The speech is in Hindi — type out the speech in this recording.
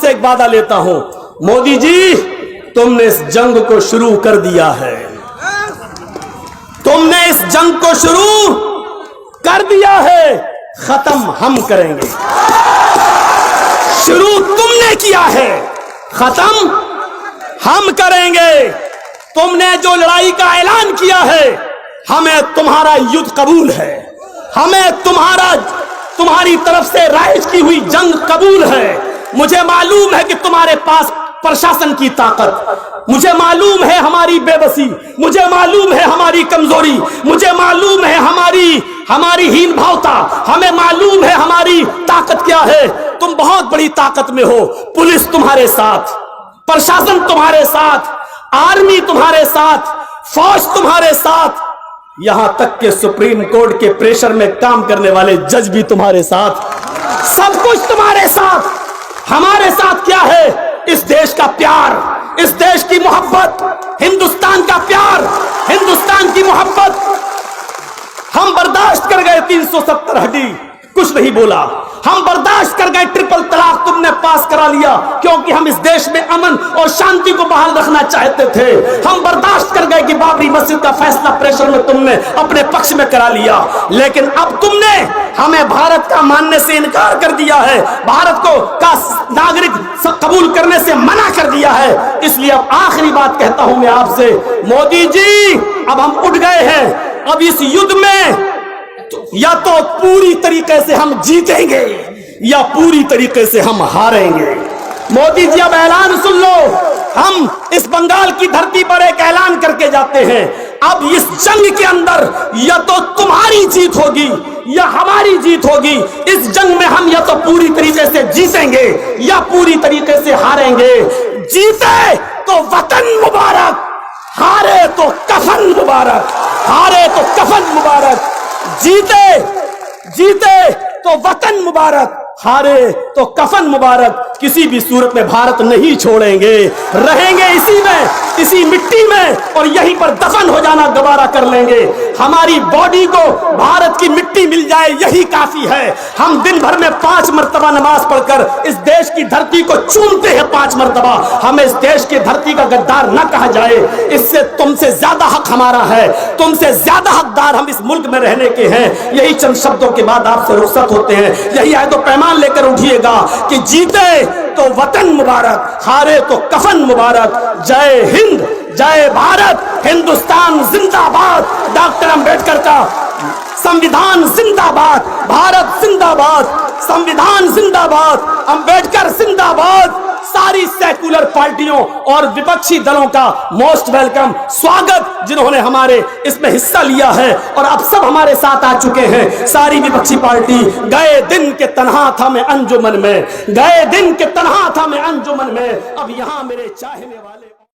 तुमसे एक वादा लेता हूं, मोदी जी, तुमने इस जंग को शुरू कर दिया है, तुमने इस जंग को शुरू कर दिया है, खत्म हम करेंगे। शुरू तुमने किया है, खत्म हम करेंगे। तुमने जो लड़ाई का ऐलान किया है, हमें तुम्हारा युद्ध कबूल है, हमें तुम्हारी तरफ से राइज की हुई जंग कबूल है। मुझे मालूम है कि तुम्हारे पास प्रशासन की ताकत, मुझे मालूम है हमारी बेबसी, मुझे मालूम है हमारी कमजोरी, मुझे मालूम है हमारी हीन भावता, हमें मालूम है हमारी ताकत क्या है। तुम बहुत बड़ी ताकत में हो। पुलिस तुम्हारे साथ, प्रशासन तुम्हारे साथ, आर्मी तुम्हारे साथ, फौज तुम्हारे साथ, यहां तक के सुप्रीम कोर्ट के प्रेशर में काम करने वाले जज भी तुम्हारे साथ, सब कुछ तुम्हारे साथ। हमारे साथ क्या है? इस देश का प्यार, इस देश की मोहब्बत, हिंदुस्तान का प्यार, हिंदुस्तान की मोहब्बत। हम बर्दाश्त कर गए 370 हड्डी, कुछ नहीं बोला। हम बर्दाश्त कर गए ट्रिपल तलाक, तुमने पास करा लिया, क्योंकि हम इस देश में अमन और शांति को बहाल रखना चाहते थे। हम बर्दाश्त कर गए कि बाबरी मस्जिद का फैसला प्रेशर में तुमने अपने पक्ष में करा लिया, लेकिन अब तुमने हमें भारत का मानने से इनकार कर दिया है, भारत को का नागरिक कबूल करने से मना कर दिया है। इसलिए अब आखिरी बात कहता हूं मैं आपसे, मोदी जी, अब हम उठ गए हैं। अब इस युद्ध में या तो पूरी तरीके से हम जीतेंगे या पूरी तरीके से हम हारेंगे। मोदी जी, अब ऐलान सुन लो। हम इस बंगाल की धरती पर एक ऐलान करके जाते हैं, अब इस जंग के अंदर या तो तुम्हारी जीत होगी या हमारी जीत होगी। इस जंग में हम या तो पूरी तरीके से जीतेंगे या पूरी तरीके से हारेंगे। जीते तो वतन मुबारक, हारे तो कफन मुबारक, हारे तो कफन मुबारक। जीते तो वतन मुबारक, हारे तो कफन मुबारक। किसी भी सूरत में भारत नहीं छोड़ेंगे, रहेंगे इसी में, इसी मिट्टी में, और यहीं पर दफन हो जाना गवारा कर लेंगे। हमारी बॉडी को भारत की मिट्टी मिल जाए यही काफी है। हम दिन भर में 5 मरतबा नमाज पढ़कर इस देश की धरती को चूमते हैं 5 मरतबा। हमें इस देश की धरती का गद्दार न कहा जाए, इससे तुमसे ज्यादा हक हमारा है, तुमसे ज्यादा हकदार हम इस मुल्क में रहने के हैं। यही चंद शब्दों के बाद आपसे रुखसत होते हैं। यही है तो पैमान लेकर उठिएगा कि जीते तो वतन मुबारक, हारे तो कफन मुबारक। जय हिंद, जय भारत, हिंदुस्तान जिंदाबाद, डॉक्टर अंबेडकर का संविधान जिंदाबाद, भारत जिंदाबाद, संविधान जिंदाबाद, अंबेडकर जिंदाबाद। सारी सेकुलर पार्टियों और विपक्षी दलों का मोस्ट वेलकम स्वागत, जिन्होंने हमारे इसमें हिस्सा लिया है और अब सब हमारे साथ आ चुके हैं। सारी विपक्षी पार्टी, गए दिन के तन्हा था मैं अंजुमन में, गए दिन के तन्हा था मैं अंजुमन में, अब यहां मेरे चाहने वाले